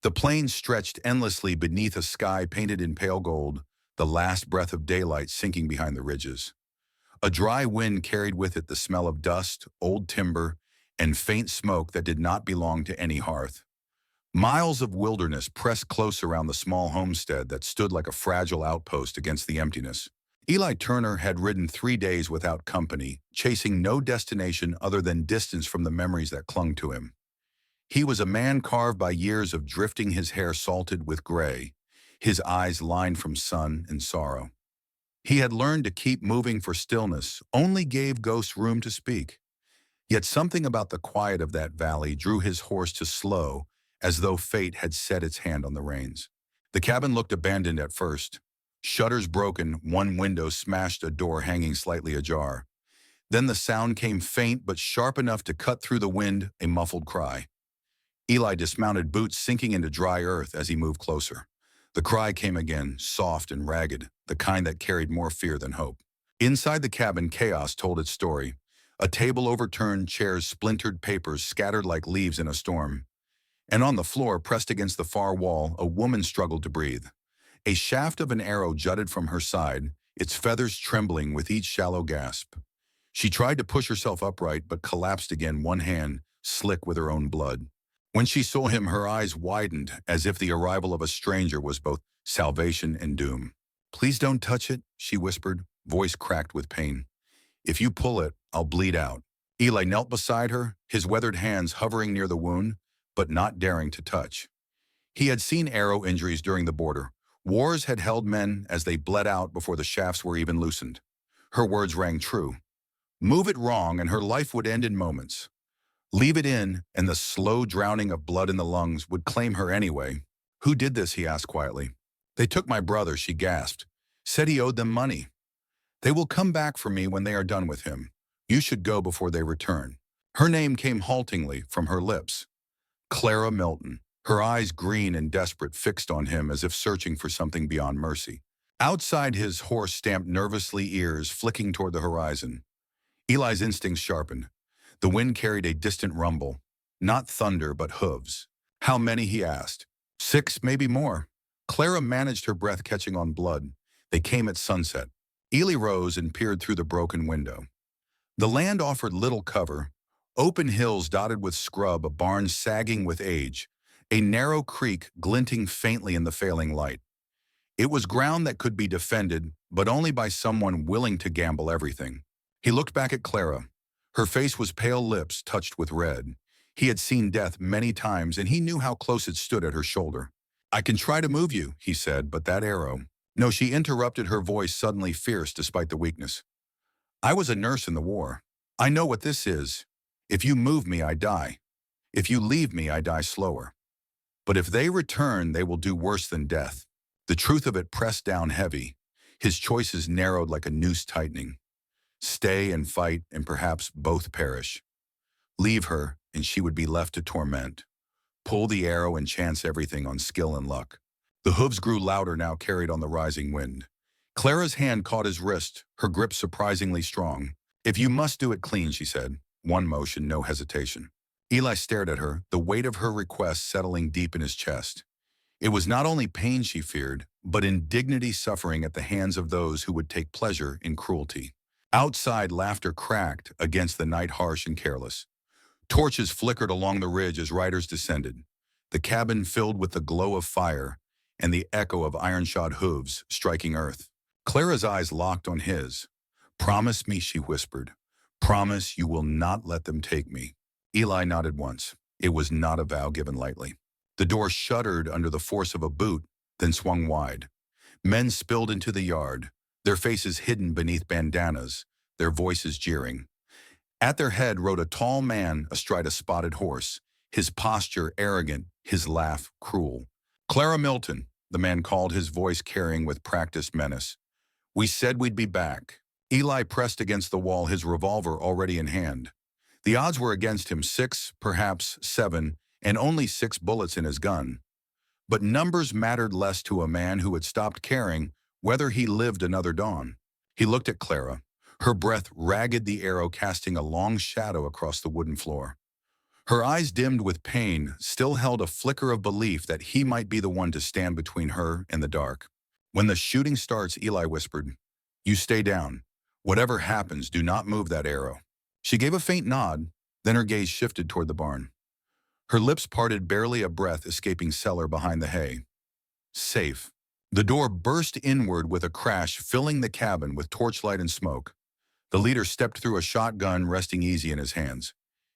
The plain stretched endlessly beneath a sky painted in pale gold, the last breath of daylight sinking behind the ridges. A dry wind carried with it the smell of dust, old timber, and faint smoke that did not belong to any hearth. Miles of wilderness pressed close around the small homestead that stood like a fragile outpost against the emptiness. Eli Turner had ridden 3 days without company, chasing no destination other than distance from the memories that clung to him. He was a man carved by years of drifting, his hair salted with gray, his eyes lined from sun and sorrow. He had learned to keep moving, for stillness only gave ghosts room to speak. Yet something about the quiet of that valley drew his horse to slow, as though fate had set its hand on the reins. The cabin looked abandoned at first. Shutters broken, one window smashed, a door hanging slightly ajar. Then the sound came, faint but sharp enough to cut through the wind, a muffled cry. Eli dismounted, boots sinking into dry earth as he moved closer. The cry came again, soft and ragged, the kind that carried more fear than hope. Inside the cabin, chaos told its story. A table overturned, chairs splintered, papers scattered like leaves in a storm. And on the floor, pressed against the far wall, a woman struggled to breathe. A shaft of an arrow jutted from her side, its feathers trembling with each shallow gasp. She tried to push herself upright, but collapsed again, one hand slick with her own blood. When she saw him, her eyes widened, as if the arrival of a stranger was both salvation and doom. "Please don't touch it," she whispered, voice cracked with pain. "If you pull it, I'll bleed out." Eli knelt beside her, his weathered hands hovering near the wound, but not daring to touch. He had seen arrow injuries during the border. Wars had held men as they bled out before the shafts were even loosened. Her words rang true. Move it wrong and her life would end in moments. Leave it in, and the slow drowning of blood in the lungs would claim her anyway. "Who did this?" he asked quietly. "They took my brother," she gasped. "Said he owed them money. They will come back for me when they are done with him. You should go before they return." Her name came haltingly from her lips. Clara Milton, her eyes green and desperate, fixed on him as if searching for something beyond mercy. Outside, his horse stamped nervously, ears flicking toward the horizon. Eli's instincts sharpened. The wind carried a distant rumble. Not thunder, but hooves. "How many?" he asked. "6, maybe more." Clara managed, her breath catching on blood. "They came at sunset." Eli rose and peered through the broken window. The land offered little cover. Open hills dotted with scrub, a barn sagging with age, a narrow creek glinting faintly in the failing light. It was ground that could be defended, but only by someone willing to gamble everything. He looked back at Clara. Her face was pale, lips touched with red. He had seen death many times, and he knew how close it stood at her shoulder. "I can try to move you," he said, "but that arrow—" "No," she interrupted, her voice suddenly fierce despite the weakness. "I was a nurse in the war. I know what this is. If you move me, I die. If you leave me, I die slower. But if they return, they will do worse than death." The truth of it pressed down heavy. His choices narrowed like a noose tightening. Stay and fight, and perhaps both perish. Leave her, and she would be left to torment. Pull the arrow and chance everything on skill and luck. The hooves grew louder now, carried on the rising wind. Clara's hand caught his wrist, her grip surprisingly strong. "If you must, do it clean," she said. One motion, no hesitation. Eli stared at her, the weight of her request settling deep in his chest. It was not only pain she feared, but indignity, suffering at the hands of those who would take pleasure in cruelty. Outside, laughter cracked against the night, harsh and careless. Torches flickered along the ridge as riders descended. The cabin filled with the glow of fire and the echo of iron-shod hooves striking earth. Clara's eyes locked on his. "Promise me," she whispered. "Promise you will not let them take me." Eli nodded once. It was not a vow given lightly. The door shuddered under the force of a boot, then swung wide. Men spilled into the yard, their faces hidden beneath bandanas, their voices jeering. At their head rode a tall man astride a spotted horse, his posture arrogant, his laugh cruel. "Clara Milton," the man called, his voice carrying with practiced menace. "We said we'd be back." Eli pressed against the wall, his revolver already in hand. The odds were against him, 6, perhaps 7, and only 6 bullets in his gun. But numbers mattered less to a man who had stopped caring whether he lived another dawn. He looked at Clara, her breath ragged, the arrow casting a long shadow across the wooden floor. Her eyes dimmed with pain still held a flicker of belief that he might be the one to stand between her and the dark. When the shooting starts, Eli whispered, "You stay down. Whatever happens, do not move that arrow." She gave a faint nod, then her gaze shifted toward the barn. Her lips parted, barely a breath escaping cellar behind the hay. Safe. The door burst inward with a crash, filling the cabin with torchlight and smoke. The leader stepped through, a shotgun resting easy in his hands.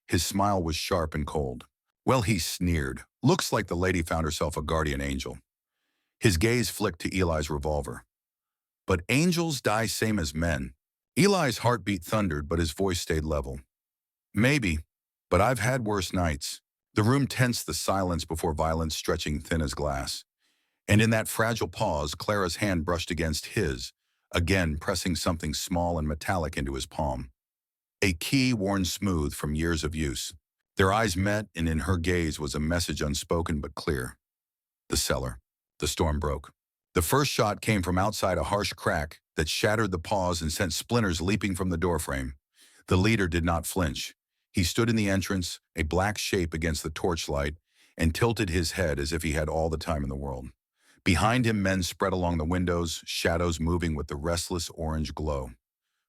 His smile was sharp and cold. "Well," he sneered, "looks like the lady found herself a guardian angel." His gaze flicked to Eli's revolver. "But angels die same as men." Eli's heartbeat thundered, but his voice stayed level. "Maybe, but I've had worse nights." The room tensed, the silence before violence stretching thin as glass. And in that fragile pause, Clara's hand brushed against his, again pressing something small and metallic into his palm. A key worn smooth from years of use. Their eyes met, and in her gaze was a message unspoken but clear. The cellar. The storm broke. The first shot came from outside, a harsh crack that shattered the pause and sent splinters leaping from the doorframe. The leader did not flinch. He stood in the entrance, a black shape against the torchlight, and tilted his head as if he had all the time in the world. Behind him, men spread along the windows, shadows moving with the restless orange glow.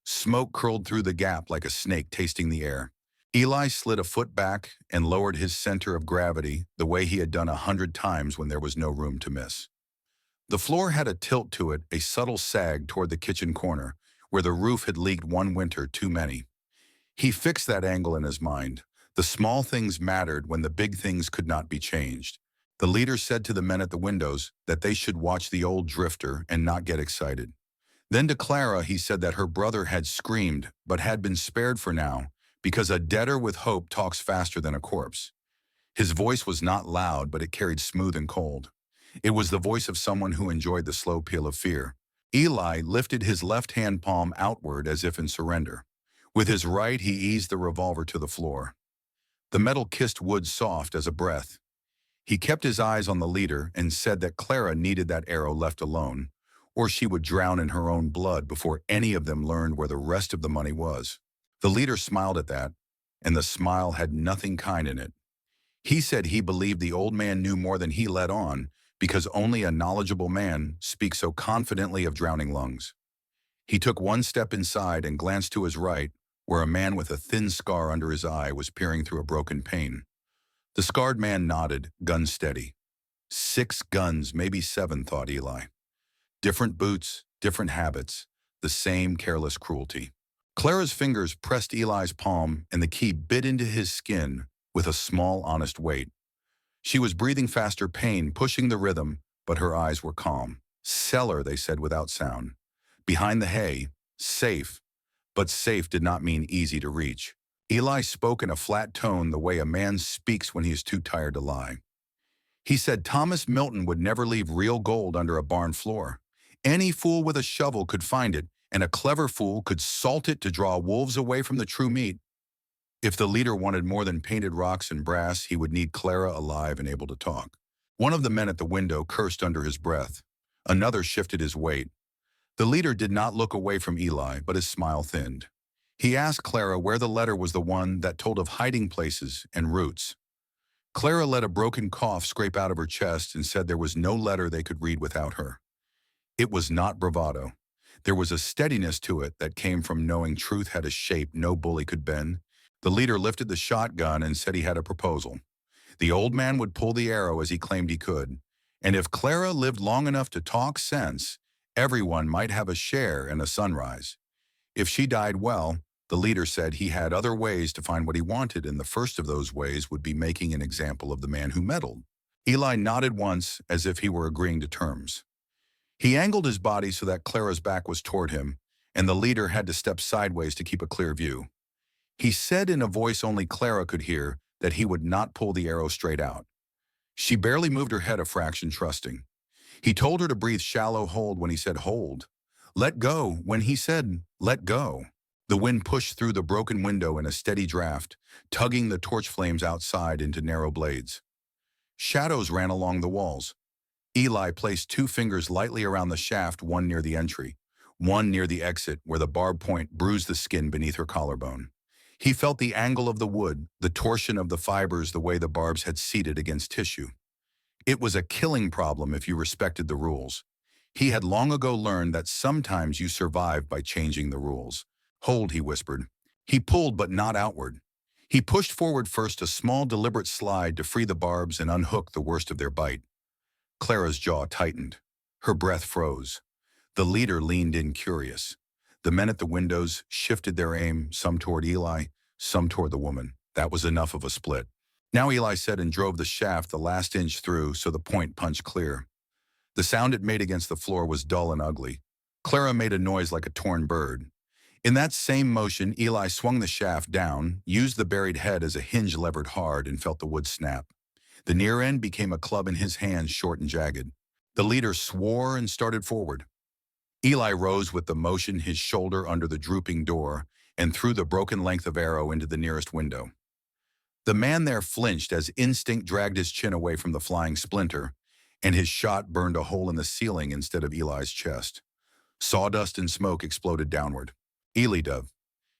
Smoke curled through the gap like a snake tasting the air. Eli slid a foot back and lowered his center of gravity the way he had done 100 times when there was no room to miss. The floor had a tilt to it, a subtle sag toward the kitchen corner, where the roof had leaked one winter too many. He fixed that angle in his mind. The small things mattered when the big things could not be changed. The leader said to the men at the windows that they should watch the old drifter and not get excited. Then to Clara he said that her brother had screamed but had been spared for now, because a debtor with hope talks faster than a corpse. His voice was not loud, but it carried smooth and cold. It was the voice of someone who enjoyed the slow peel of fear. Eli lifted his left hand palm outward as if in surrender. With his right he eased the revolver to the floor. The metal kissed wood soft as a breath. He kept his eyes on the leader and said that Clara needed that arrow left alone, or she would drown in her own blood before any of them learned where the rest of the money was. The leader smiled at that, and the smile had nothing kind in it. He said he believed the old man knew more than he let on, because only a knowledgeable man speaks so confidently of drowning lungs. He took one step inside and glanced to his right, where a man with a thin scar under his eye was peering through a broken pane. The scarred man nodded, gun steady. 6 guns, maybe 7, thought Eli. Different boots, different habits, the same careless cruelty. Clara's fingers pressed Eli's palm, and the key bit into his skin with a small, honest weight. She was breathing faster, pain pushing the rhythm, but her eyes were calm. "Cellar," they said without sound. Behind the hay, safe, but safe did not mean easy to reach. Eli spoke in a flat tone, the way a man speaks when he is too tired to lie. He said Thomas Milton would never leave real gold under a barn floor. Any fool with a shovel could find it, and a clever fool could salt it to draw wolves away from the true meat. If the leader wanted more than painted rocks and brass, he would need Clara alive and able to talk. One of the men at the window cursed under his breath. Another shifted his weight. The leader did not look away from Eli, but his smile thinned. He asked Clara where the letter was, the one that told of hiding places and routes. Clara let a broken cough scrape out of her chest and said there was no letter they could read without her. It was not bravado. There was a steadiness to it that came from knowing truth had a shape no bully could bend. The leader lifted the shotgun and said he had a proposal. The old man would pull the arrow as he claimed he could, and if Clara lived long enough to talk sense, everyone might have a share in a sunrise. If she died well, the leader said he had other ways to find what he wanted, and the first of those ways would be making an example of the man who meddled. Eli nodded once as if he were agreeing to terms. He angled his body so that Clara's back was toward him, and the leader had to step sideways to keep a clear view. He said in a voice only Clara could hear that he would not pull the arrow straight out. She barely moved her head a fraction, trusting. He told her to breathe shallow hold when he said hold. Let go when he said let go. The wind pushed through the broken window in a steady draft, tugging the torch flames outside into narrow blades. Shadows ran along the walls. Eli placed 2 fingers lightly around the shaft, one near the entry, one near the exit where the barb point bruised the skin beneath her collarbone. He felt the angle of the wood, the torsion of the fibers, the way the barbs had seated against tissue. It was a killing problem if you respected the rules. He had long ago learned that sometimes you survive by changing the rules. Hold, he whispered. He pulled, but not outward. He pushed forward first, a small, deliberate slide to free the barbs and unhook the worst of their bite. Clara's jaw tightened. Her breath froze. The leader leaned in, curious. The men at the windows shifted their aim, some toward Eli, some toward the woman. That was enough of a split. Now Eli said, and drove the shaft the last inch through so the point punched clear. The sound it made against the floor was dull and ugly. Clara made a noise like a torn bird. In that same motion, Eli swung the shaft down, used the buried head as a hinge levered hard, and felt the wood snap. The near end became a club in his hands, short and jagged. The leader swore and started forward. Eli rose with the motion, his shoulder under the drooping door, and threw the broken length of arrow into the nearest window. The man there flinched as instinct dragged his chin away from the flying splinter, and his shot burned a hole in the ceiling instead of Eli's chest. Sawdust and smoke exploded downward. Eli dove.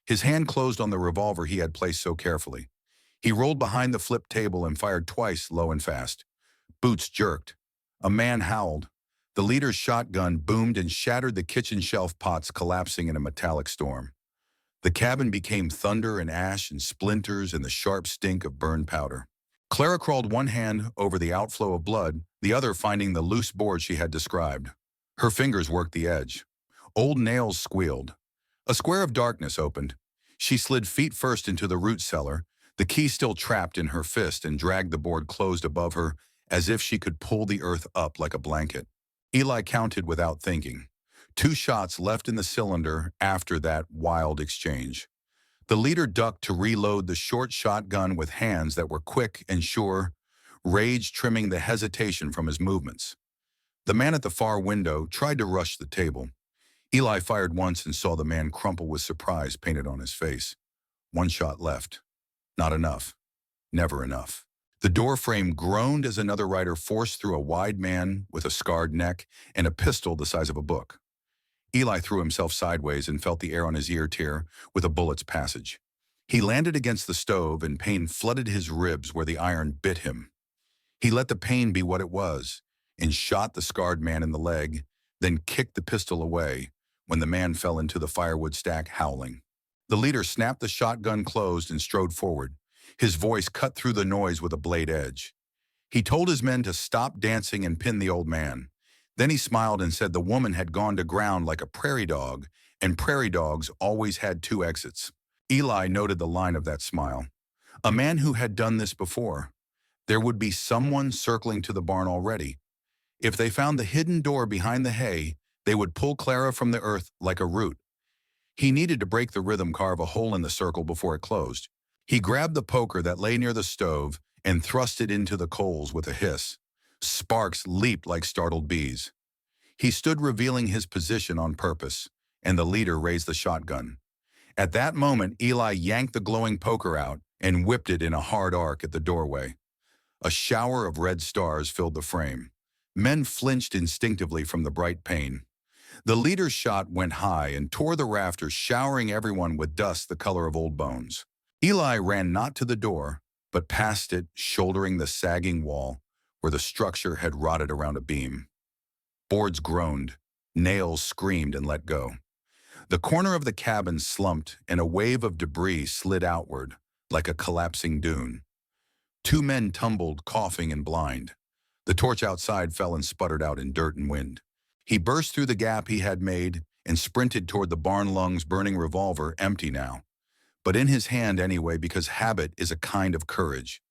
His hand closed on the revolver he had placed so carefully. He rolled behind the flipped table and fired twice, low and fast. Boots jerked. A man howled. The leader's shotgun boomed and shattered the kitchen shelf pots, collapsing in a metallic storm. The cabin became thunder and ash and splinters and the sharp stink of burned powder. Clara crawled one hand over the outflow of blood, the other finding the loose board she had described. Her fingers worked the edge. Old nails squealed. A square of darkness opened. She slid feet first into the root cellar, the key still trapped in her fist, and dragged the board closed above her as if she could pull the earth up like a blanket. Eli counted without thinking. 2 shots left in the cylinder after that wild exchange. The leader ducked to reload the short shotgun with hands that were quick and sure, rage trimming the hesitation from his movements. The man at the far window tried to rush the table. Eli fired once and saw the man crumple with surprise painted on his face. 1 shot left. Not enough. Never enough. The door frame groaned as another rider forced through a wide man with a scarred neck and a pistol the size of a book. Eli threw himself sideways and felt the air on his ear tear with a bullet's passage. He landed against the stove and pain flooded his ribs where the iron bit him. He let the pain be what it was and shot the scarred man in the leg, then kicked the pistol away when the man fell into the firewood stack howling. The leader snapped the shotgun closed and strode forward. His voice cut through the noise with a blade edge. He told his men to stop dancing and pin the old man. Then he smiled and said the woman had gone to ground like a prairie dog, and prairie dogs always had 2 exits. Eli noted the line of that smile. A man who had done this before. There would be someone circling to the barn already. If they found the hidden door behind the hay, they would pull Clara from the earth like a root. He needed to break the rhythm, carve a hole in the circle before it closed. He grabbed the poker that lay near the stove and thrust it into the coals with a hiss. Sparks leaped like startled bees. He stood revealing his position on purpose, and the leader raised the shotgun. At that moment, Eli yanked the glowing poker out and whipped it in a hard arc at the doorway. A shower of red stars filled the frame. Men flinched instinctively from the bright pain. The leader's shot went high and tore the rafters, showering everyone with dust the color of old bones. Eli ran not to the door, but past it, shouldering the sagging wall where the structure had rotted around a beam. Boards groaned, nails screamed and let go. The corner of the cabin slumped and a wave of debris slid outward like a collapsing dune. 2 men tumbled, coughing and blind. The torch outside fell and sputtered out in dirt and wind. He burst through the gap he had made and sprinted toward the barn lungs, burning revolver, empty now. But in his hand anyway, because habit is a kind of courage.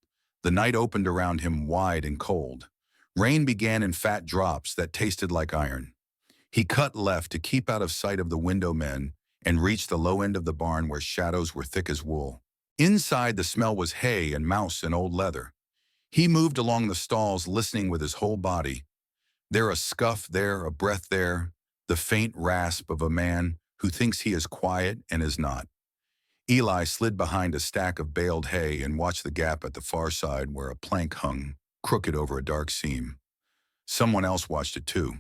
The night opened around him wide and cold. Rain began in fat drops that tasted like iron. He cut left to keep out of sight of the window men and reached the low end of the barn where shadows were thick as wool. Inside, the smell was hay and mouse and old leather. He moved along the stalls, listening with his whole body. There a scuff, there a breath, there the faint rasp of a man who thinks he is quiet and is not. Eli slid behind a stack of baled hay and watched the gap at the far side where a plank hung, crooked over a dark seam. Someone else watched it too.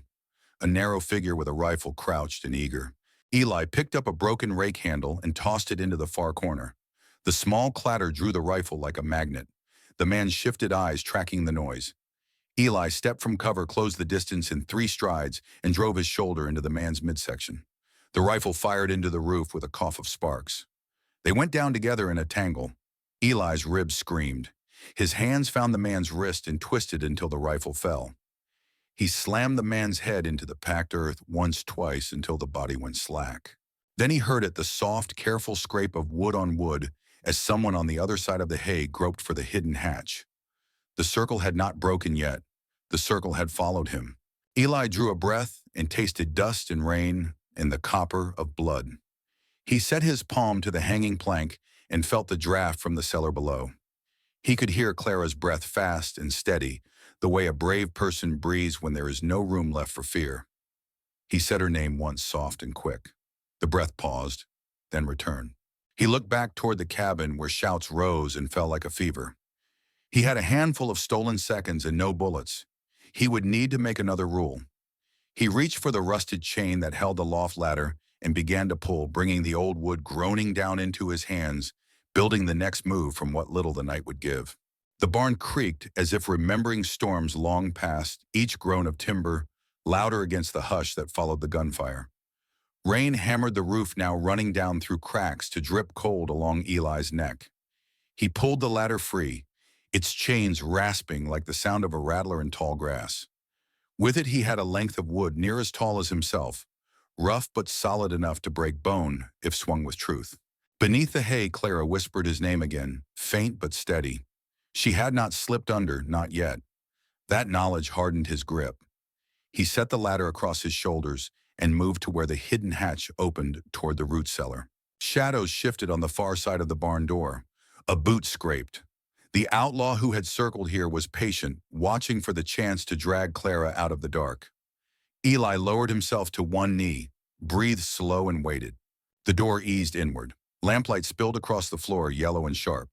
A narrow figure with a rifle crouched and eager. Eli picked up a broken rake handle and tossed it into the far corner. The small clatter drew the rifle like a magnet. The man shifted eyes, tracking the noise. Eli stepped from cover, closed the distance in 3 strides, and drove his shoulder into the man's midsection. The rifle fired into the roof with a cough of sparks. They went down together in a tangle. Eli's ribs screamed. His hands found the man's wrist and twisted until the rifle fell. He slammed the man's head into the packed earth once, twice, until the body went slack. Then he heard it, the soft, careful scrape of wood on wood, as someone on the other side of the hay groped for the hidden hatch. The circle had not broken yet. The circle had followed him. Eli drew a breath and tasted dust and rain and the copper of blood. He set his palm to the hanging plank and felt the draft from the cellar below. He could hear Clara's breath, fast and steady, the way a brave person breathes when there is no room left for fear. He said her name once, soft and quick. The breath paused, then returned. He looked back toward the cabin where shouts rose and fell like a fever. He had a handful of stolen seconds and no bullets. He would need to make another rule. He reached for the rusted chain that held the loft ladder and began to pull, bringing the old wood groaning down into his hands, building the next move from what little the night would give. The barn creaked as if remembering storms long past, each groan of timber louder against the hush that followed the gunfire. Rain hammered the roof, now running down through cracks to drip cold along Eli's neck. He pulled the ladder free, its chains rasping like the sound of a rattler in tall grass. With it he had a length of wood near as tall as himself, rough but solid enough to break bone if swung with truth. Beneath the hay, Clara whispered his name again, faint but steady. She had not slipped under, not yet. That knowledge hardened his grip. He set the ladder across his shoulders and moved to where the hidden hatch opened toward the root cellar. Shadows shifted on the far side of the barn door. A boot scraped. The outlaw who had circled here was patient, watching for the chance to drag Clara out of the dark. Eli lowered himself to one knee, breathed slow, and waited. The door eased inward. Lamplight spilled across the floor, yellow and sharp.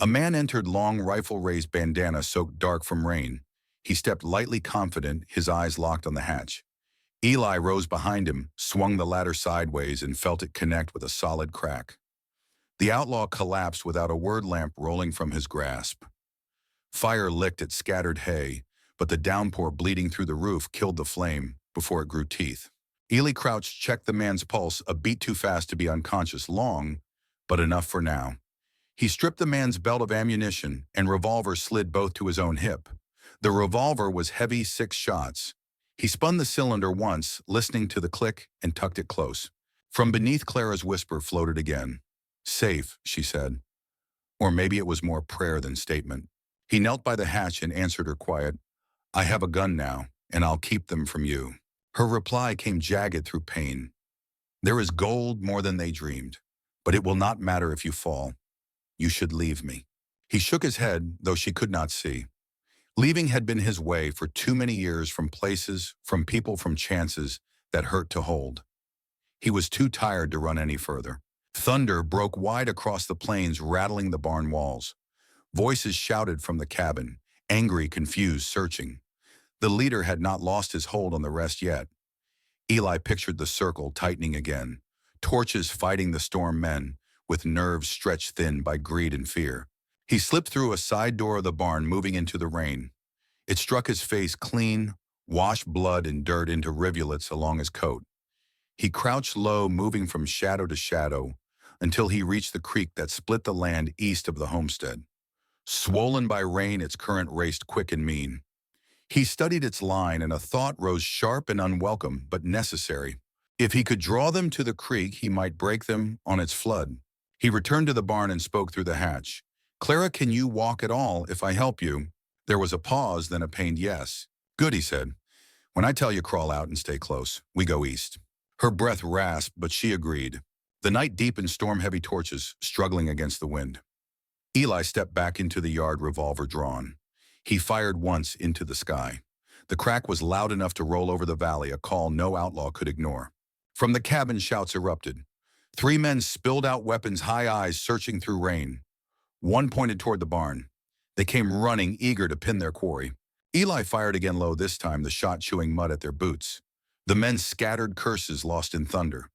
A man entered, long rifle-raised bandana soaked dark from rain. He stepped lightly confident, his eyes locked on the hatch. Eli rose behind him, swung the ladder sideways, and felt it connect with a solid crack. The outlaw collapsed without a word, lamp rolling from his grasp. Fire licked at scattered hay, but the downpour bleeding through the roof killed the flame before it grew teeth. Eli crouched, checked the man's pulse, a beat too fast to be unconscious, long, but enough for now. He stripped the man's belt of ammunition, and revolver slid both to his own hip. The revolver was heavy, 6 shots. He spun the cylinder once, listening to the click, and tucked it close. From beneath, Clara's whisper floated again. "Safe," she said. Or maybe it was more prayer than statement. He knelt by the hatch and answered her quiet, "I have a gun now, and I'll keep them from you." Her reply came jagged through pain. "There is gold more than they dreamed, but it will not matter if you fall. You should leave me." He shook his head, though she could not see. Leaving had been his way for too many years, from places, from people, from chances that hurt to hold. He was too tired to run any further. Thunder broke wide across the plains, rattling the barn walls. Voices shouted from the cabin, angry, confused, searching. The leader had not lost his hold on the rest yet. Eli pictured the circle tightening again, torches fighting the storm men, with nerves stretched thin by greed and fear. He slipped through a side door of the barn, moving into the rain. It struck his face clean, washed blood and dirt into rivulets along his coat. He crouched low, moving from shadow to shadow, until he reached the creek that split the land east of the homestead. Swollen by rain, its current raced quick and mean. He studied its line, and a thought rose, sharp and unwelcome, but necessary. If he could draw them to the creek, he might break them on its flood. He returned to the barn and spoke through the hatch. "Clara, can you walk at all if I help you?" There was a pause, then a pained yes. "Good," he said. "When I tell you, crawl out and stay close. We go east." Her breath rasped, but she agreed. The night deepened, storm-heavy torches struggling against the wind. Eli stepped back into the yard, revolver drawn. He fired once into the sky. The crack was loud enough to roll over the valley, a call no outlaw could ignore. From the cabin, shouts erupted. 3 men spilled out weapons, high eyes searching through rain. One pointed toward the barn. They came running, eager to pin their quarry. Eli fired again, low this time, the shot chewing mud at their boots. The men scattered curses, lost in thunder.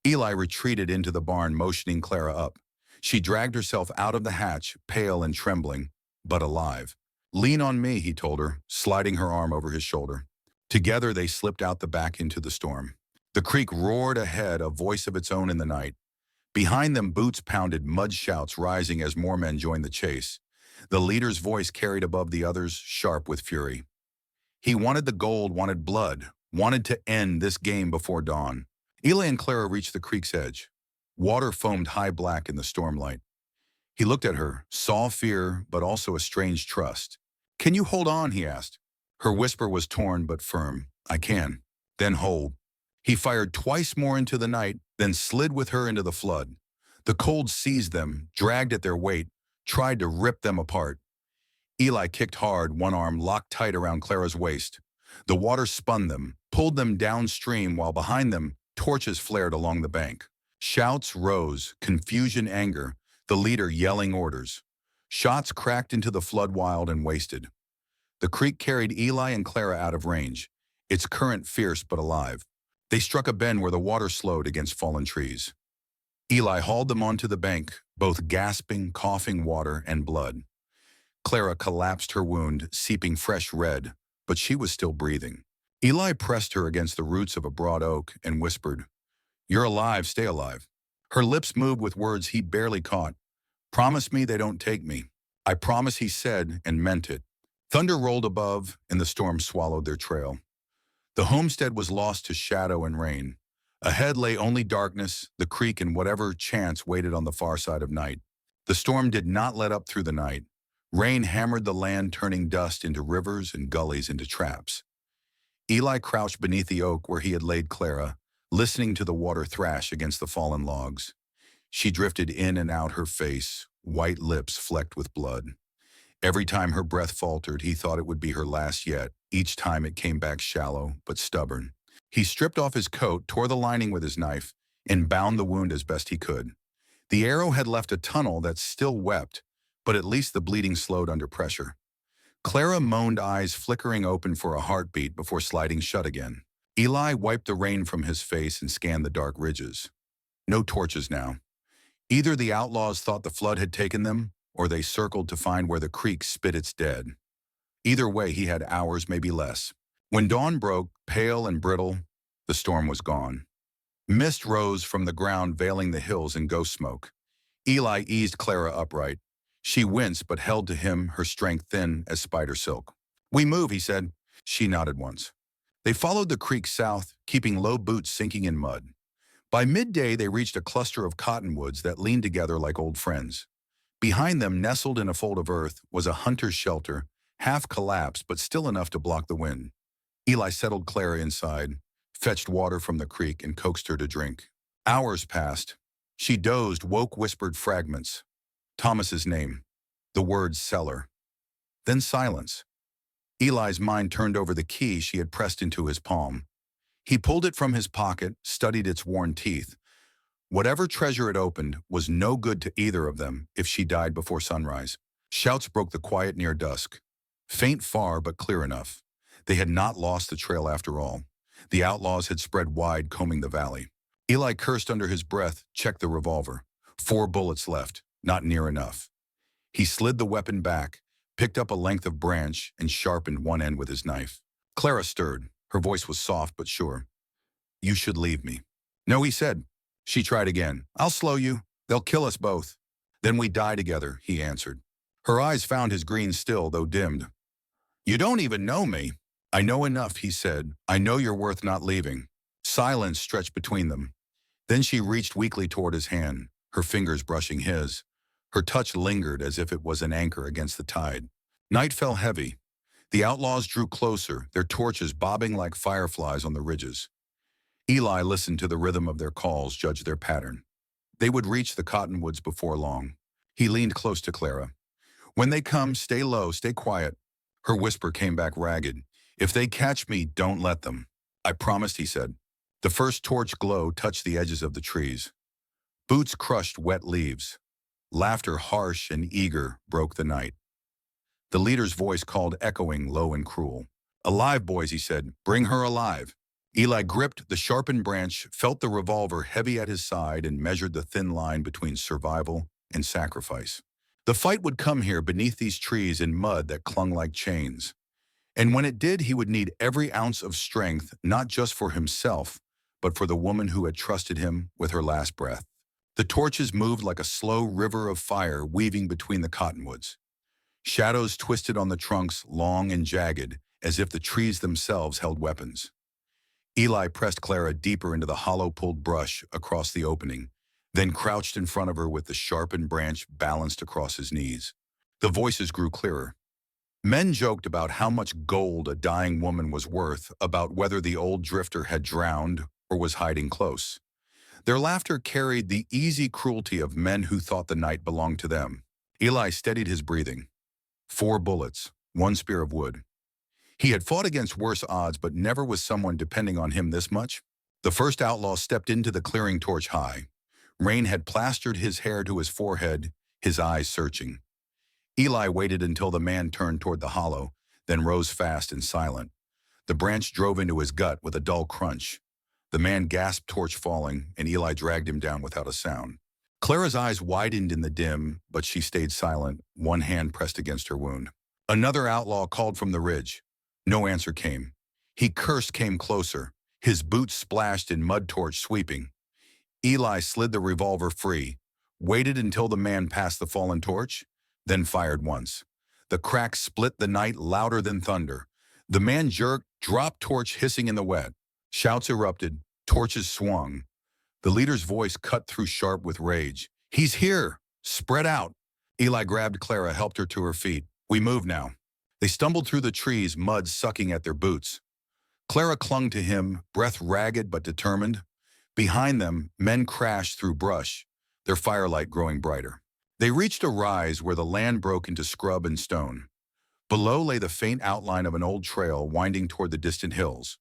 Eli retreated into the barn, motioning Clara up. She dragged herself out of the hatch, pale and trembling, but alive. "Lean on me," he told her, sliding her arm over his shoulder. Together they slipped out the back into the storm. The creek roared ahead, a voice of its own in the night. Behind them, boots pounded, mud shouts rising as more men joined the chase. The leader's voice carried above the others, sharp with fury. He wanted the gold, wanted blood, wanted to end this game before dawn. Eli and Clara reached the creek's edge. Water foamed high black in the stormlight. He looked at her, saw fear, but also a strange trust. "Can you hold on?" he asked. Her whisper was torn but firm. "I can." "Then hold." He fired twice more into the night, then slid with her into the flood. The cold seized them, dragged at their weight, tried to rip them apart. Eli kicked hard, one arm locked tight around Clara's waist. The water spun them, pulled them downstream, while behind them, torches flared along the bank. Shouts rose, confusion, anger, the leader yelling orders. Shots cracked into the flood, wild and wasted. The creek carried Eli and Clara out of range, its current fierce but alive. They struck a bend where the water slowed against fallen trees. Eli hauled them onto the bank, both gasping, coughing water and blood. Clara collapsed, her wound seeping fresh red, but she was still breathing. Eli pressed her against the roots of a broad oak and whispered, "You're alive, stay alive." Her lips moved with words he barely caught. "Promise me they don't take me." "I promise," he said, and meant it. Thunder rolled above, and the storm swallowed their trail. The homestead was lost to shadow and rain. Ahead lay only darkness, the creek, and whatever chance waited on the far side of night. The storm did not let up through the night. Rain hammered the land, turning dust into rivers and gullies into traps. Eli crouched beneath the oak where he had laid Clara, listening to the water thrash against the fallen logs. She drifted in and out, her face, white lips flecked with blood. Every time her breath faltered, he thought it would be her last yet. Each time it came back shallow but stubborn. He stripped off his coat, tore the lining with his knife, and bound the wound as best he could. The arrow had left a tunnel that still wept, but at least the bleeding slowed under pressure. Clara moaned, eyes flickering open for a heartbeat before sliding shut again. Eli wiped the rain from his face and scanned the dark ridges. No torches now. Either the outlaws thought the flood had taken them, or they circled to find where the creek spit its dead. Either way, he had hours, maybe less. When dawn broke, pale and brittle, the storm was gone. Mist rose from the ground, veiling the hills in ghost smoke. Eli eased Clara upright. She winced but held to him, her strength thin as spider silk. "We move," he said. She nodded once. They followed the creek south, keeping low boots sinking in mud. By midday, they reached a cluster of cottonwoods that leaned together like old friends. Behind them, nestled in a fold of earth, was a hunter's shelter, half collapsed but still enough to block the wind. Eli settled Clara inside, fetched water from the creek, and coaxed her to drink. Hours passed. She dozed, woke, whispered fragments. Thomas's name, the word cellar. Then silence. Eli's mind turned over the key she had pressed into his palm. He pulled it from his pocket, studied its worn teeth. Whatever treasure it opened was no good to either of them if she died before sunrise. Shouts broke the quiet near dusk. Faint far, but clear enough. They had not lost the trail after all. The outlaws had spread wide, combing the valley. Eli cursed under his breath, checked the revolver. 4 bullets left, not near enough. He slid the weapon back, picked up a length of branch, and sharpened one end with his knife. Clara stirred. Her voice was soft but sure. "You should leave me." "No," he said. She tried again. "I'll slow you. They'll kill us both." "Then we die together," he answered. Her eyes found his green still, though dimmed. "You don't even know me." "I know enough," he said. "I know you're worth not leaving." Silence stretched between them. Then she reached weakly toward his hand, her fingers brushing his. Her touch lingered as if it was an anchor against the tide. Night fell heavy. The outlaws drew closer, their torches bobbing like fireflies on the ridges. Eli listened to the rhythm of their calls, judged their pattern. They would reach the cottonwoods before long. He leaned close to Clara. "When they come, stay low, stay quiet." Her whisper came back ragged. "If they catch me, don't let them." "I promised," he said. The first torch glow touched the edges of the trees. Boots crushed wet leaves. Laughter, harsh and eager, broke the night. The leader's voice called, echoing, low and cruel. "Alive, boys," he said. "Bring her alive." Eli gripped the sharpened branch, felt the revolver heavy at his side, and measured the thin line between survival and sacrifice. The fight would come here beneath these trees in mud that clung like chains. And when it did, he would need every ounce of strength, not just for himself, but for the woman who had trusted him with her last breath. The torches moved like a slow river of fire weaving between the cottonwoods. Shadows twisted on the trunks, long and jagged, as if the trees themselves held weapons. Eli pressed Clara deeper into the hollow-pulled brush across the opening, then crouched in front of her with the sharpened branch balanced across his knees. The voices grew clearer. Men joked about how much gold a dying woman was worth, about whether the old drifter had drowned or was hiding close. Their laughter carried the easy cruelty of men who thought the night belonged to them. Eli steadied his breathing. 4 bullets, 1 spear of wood. He had fought against worse odds, but never was someone depending on him this much. The first outlaw stepped into the clearing torch high. Rain had plastered his hair to his forehead, his eyes searching. Eli waited until the man turned toward the hollow, then rose fast and silent. The branch drove into his gut with a dull crunch. The man gasped, torch falling, and Eli dragged him down without a sound. Clara's eyes widened in the dim, but she stayed silent, one hand pressed against her wound. Another outlaw called from the ridge. No answer came. He cursed, came closer. His boots splashed in mud, torch sweeping. Eli slid the revolver free, waited until the man passed the fallen torch, then fired once. The crack split the night louder than thunder. The man jerked, dropped torch hissing in the wet. Shouts erupted, torches swung. The leader's voice cut through sharp with rage. "He's here! Spread out!" Eli grabbed Clara, helped her to her feet. "We move now." They stumbled through the trees, mud sucking at their boots. Clara clung to him, breath ragged but determined. Behind them, men crashed through brush, their firelight growing brighter. They reached a rise where the land broke into scrub and stone. Below lay the faint outline of an old trail winding toward the distant hills.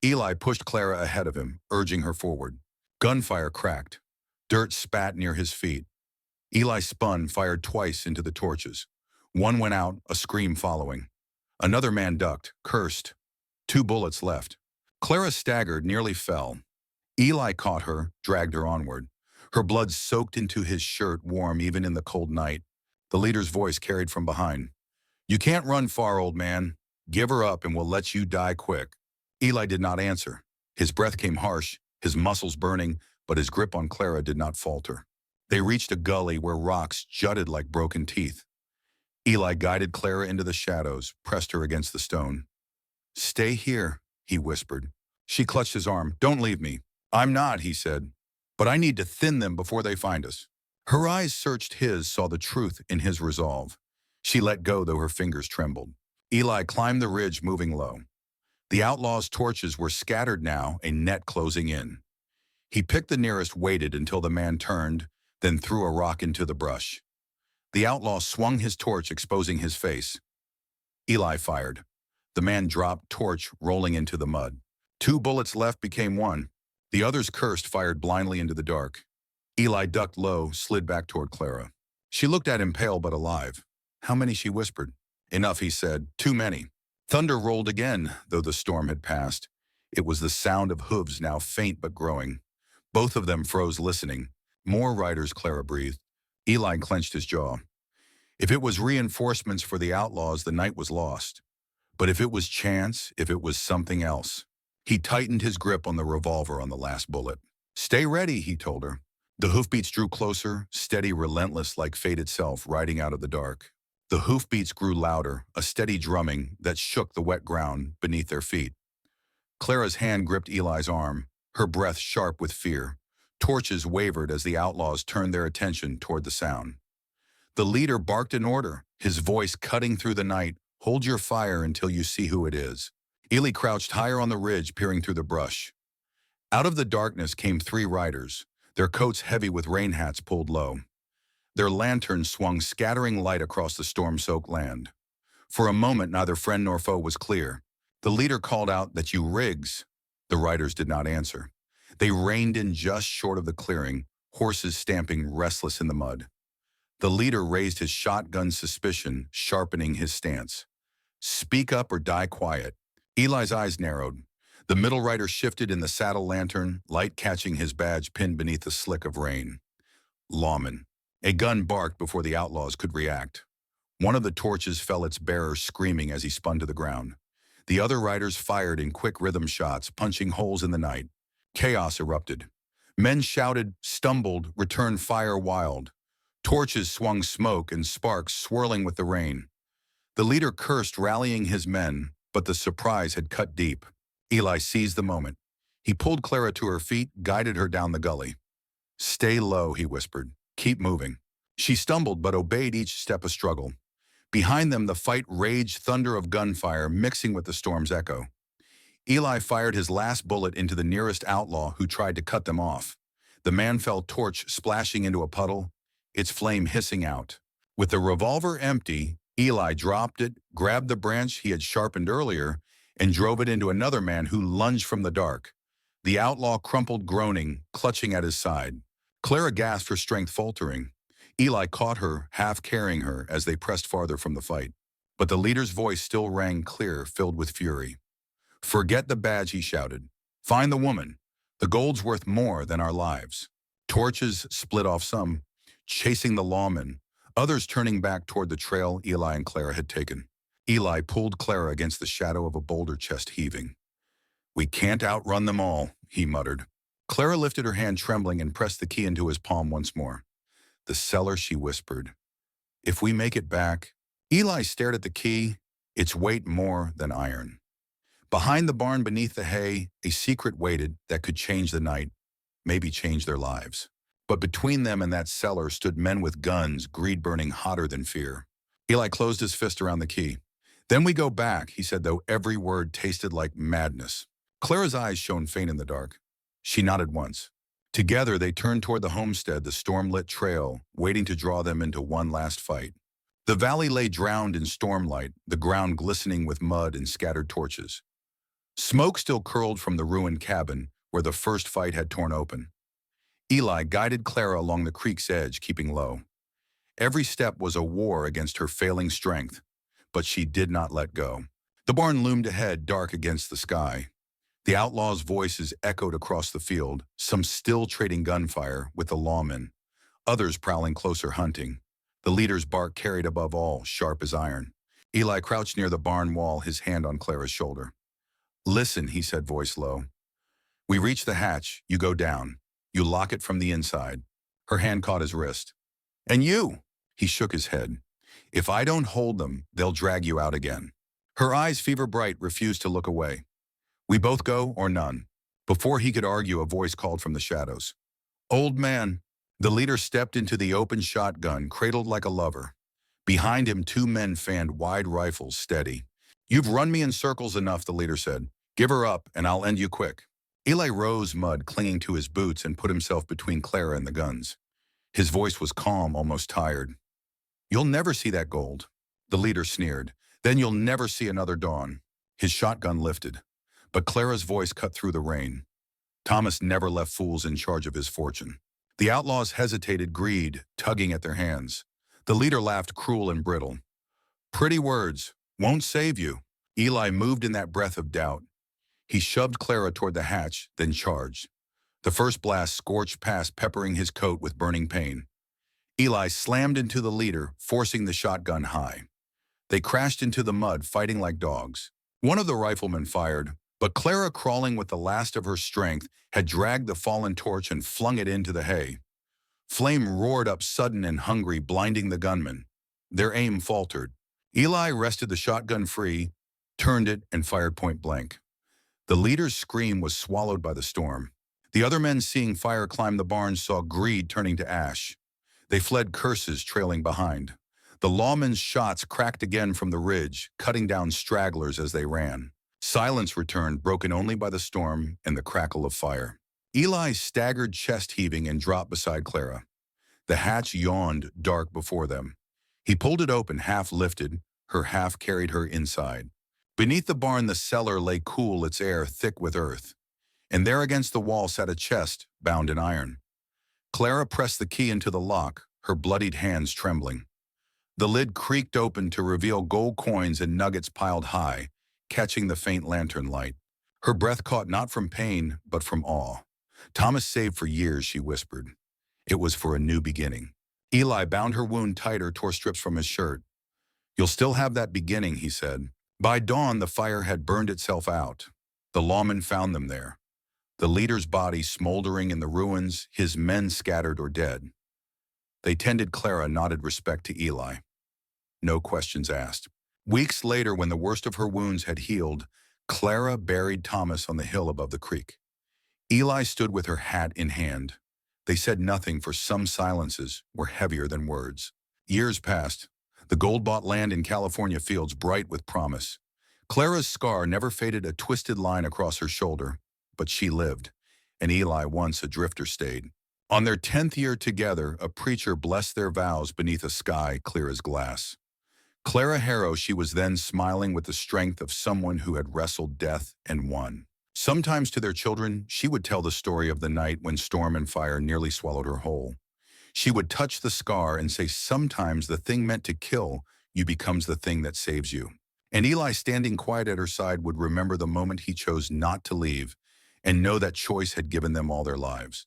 Eli pushed Clara ahead of him, urging her forward. Gunfire cracked. Dirt spat near his feet. Eli spun, fired twice into the torches. One went out, a scream following. Another man ducked, cursed. 2 bullets left. Clara staggered, nearly fell. Eli caught her, dragged her onward. Her blood soaked into his shirt, warm even in the cold night. The leader's voice carried from behind. "You can't run far, old man. Give her up and we'll let you die quick." Eli did not answer. His breath came harsh, his muscles burning, but his grip on Clara did not falter. They reached a gully where rocks jutted like broken teeth. Eli guided Clara into the shadows, pressed her against the stone. "Stay here," he whispered. She clutched his arm. "Don't leave me." "I'm not," he said. "But I need to thin them before they find us." Her eyes searched his, saw the truth in his resolve. She let go, though her fingers trembled. Eli climbed the ridge, moving low. The outlaws' torches were scattered now, a net closing in. He picked the nearest, waited until the man turned, then threw a rock into the brush. The outlaw swung his torch, exposing his face. Eli fired. The man dropped, torch rolling into the mud. 2 bullets left became 1. The others cursed, fired blindly into the dark. Eli ducked low, slid back toward Clara. She looked at him, pale but alive. "How many?" she whispered. "Enough," he said. "Too many." Thunder rolled again, though the storm had passed. It was the sound of hooves, now faint but growing. Both of them froze, listening. "More riders," Clara breathed. Eli clenched his jaw. If it was reinforcements for the outlaws, the night was lost. But if it was chance, if it was something else. He tightened his grip on the revolver on the last bullet. "Stay ready," he told her. The hoofbeats drew closer, steady, relentless like fate itself, riding out of the dark. The hoofbeats grew louder, a steady drumming that shook the wet ground beneath their feet. Clara's hand gripped Eli's arm, her breath sharp with fear. Torches wavered as the outlaws turned their attention toward the sound. The leader barked an order, his voice cutting through the night. "Hold your fire until you see who it is." Eli crouched higher on the ridge, peering through the brush. Out of the darkness came 3 riders, their coats heavy with rain hats pulled low. Their lanterns swung, scattering light across the storm-soaked land. For a moment, neither friend nor foe was clear. The leader called out, "That you, Riggs?" The riders did not answer. They reined in just short of the clearing, horses stamping restless in the mud. The leader raised his shotgun, suspicion sharpening his stance. "Speak up or die quiet." Eli's eyes narrowed. The middle rider shifted in the saddle lantern, light catching his badge pinned beneath a slick of rain. "Lawman." A gun barked before the outlaws could react. One of the torches fell its bearer screaming as he spun to the ground. The other riders fired in quick rhythm shots, punching holes in the night. Chaos erupted. Men shouted, stumbled, returned fire wild. Torches swung smoke and sparks swirling with the rain. The leader cursed, rallying his men, but the surprise had cut deep. Eli seized the moment. He pulled Clara to her feet, guided her down the gully. "Stay low," he whispered. "Keep moving." She stumbled but obeyed, each step a struggle. Behind them, the fight raged, thunder of gunfire mixing with the storm's echo. Eli fired his last bullet into the nearest outlaw who tried to cut them off. The man fell, torch splashing into a puddle, its flame hissing out. With the revolver empty, Eli dropped it, grabbed the branch he had sharpened earlier, and drove it into another man who lunged from the dark. The outlaw crumpled, groaning, clutching at his side. Clara gasped, her strength faltering. Eli caught her, half carrying her, as they pressed farther from the fight. But the leader's voice still rang clear, filled with fury. "Forget the badge," he shouted. "Find the woman. The gold's worth more than our lives." Torches split off, some chasing the lawmen, others turning back toward the trail Eli and Clara had taken. Eli pulled Clara against the shadow of a boulder, chest heaving. "We can't outrun them all," he muttered. Clara lifted her hand trembling and pressed the key into his palm once more. "The cellar," she whispered. "If we make it back—" Eli stared at the key, its weight more than iron. Behind the barn, beneath the hay, a secret waited that could change the night, maybe change their lives. But between them and that cellar stood men with guns, greed burning hotter than fear. Eli closed his fist around the key. "Then we go back," he said, though every word tasted like madness. Clara's eyes shone faint in the dark. She nodded once. Together they turned toward the homestead, the storm-lit trail, waiting to draw them into one last fight. The valley lay drowned in stormlight, the ground glistening with mud and scattered torches. Smoke still curled from the ruined cabin, where the first fight had torn open. Eli guided Clara along the creek's edge, keeping low. Every step was a war against her failing strength, but she did not let go. The barn loomed ahead, dark against the sky. The outlaws' voices echoed across the field, some still trading gunfire with the lawmen, others prowling closer, hunting. The leader's bark carried above all, sharp as iron. Eli crouched near the barn wall, his hand on Clara's shoulder. "Listen," he said, voice low. "We reach the hatch, you go down. You lock it from the inside." Her hand caught his wrist. "And you?" He shook his head. "If I don't hold them, they'll drag you out again." Her eyes, fever bright, refused to look away. "We both go or none." Before he could argue, a voice called from the shadows. "Old man." The leader stepped into the open shotgun, cradled like a lover. Behind him, two men fanned wide rifles, steady. "You've run me in circles enough," the leader said. "Give her up, and I'll end you quick." Eli rose, mud clinging to his boots, and put himself between Clara and the guns. His voice was calm, almost tired. "You'll never see that gold." The leader sneered. "Then you'll never see another dawn." His shotgun lifted. But Clara's voice cut through the rain. "Thomas never left fools in charge of his fortune." The outlaws hesitated, greed tugging at their hands. The leader laughed, cruel and brittle. "Pretty words. Won't save you." Eli moved in that breath of doubt. He shoved Clara toward the hatch, then charged. The first blast scorched past, peppering his coat with burning pain. Eli slammed into the leader, forcing the shotgun high. They crashed into the mud, fighting like dogs. One of the riflemen fired, but Clara, crawling with the last of her strength, had dragged the fallen torch and flung it into the hay. Flame roared up, sudden and hungry, blinding the gunmen. Their aim faltered. Eli wrested the shotgun free, turned it, and fired point blank. The leader's scream was swallowed by the storm. The other men, seeing fire climb the barn, saw greed turning to ash. They fled, curses trailing behind. The lawmen's shots cracked again from the ridge, cutting down stragglers as they ran. Silence returned, broken only by the storm and the crackle of fire. Eli staggered, chest heaving, and dropped beside Clara. The hatch yawned, dark before them. He pulled it open, half lifted, her half carried her inside. Beneath the barn, the cellar lay cool, its air thick with earth. And there against the wall sat a chest, bound in iron. Clara pressed the key into the lock, her bloodied hands trembling. The lid creaked open to reveal gold coins and nuggets piled high, catching the faint lantern light. Her breath caught not from pain, but from awe. "Thomas saved for years," she whispered. "It was for a new beginning." Eli bound her wound tighter, tore strips from his shirt. "You'll still have that beginning," he said. By dawn, the fire had burned itself out. The lawman found them there, the leader's body smoldering in the ruins, his men scattered or dead. They tended Clara, nodded respect to Eli. No questions asked. Weeks later, when the worst of her wounds had healed, Clara buried Thomas on the hill above the creek. Eli stood with her hat in hand. They said nothing, for some silences were heavier than words. Years passed. The gold-bought land in California fields bright with promise. Clara's scar never faded, a twisted line across her shoulder, but she lived, and Eli, once a drifter, stayed. On their 10th year together, a preacher blessed their vows beneath a sky clear as glass. Clara Harrow, she was then smiling with the strength of someone who had wrestled death and won. Sometimes to their children, she would tell the story of the night when storm and fire nearly swallowed her whole. She would touch the scar and say, sometimes the thing meant to kill you becomes the thing that saves you. And Eli, standing quiet at her side, would remember the moment he chose not to leave and know that choice had given them all their lives.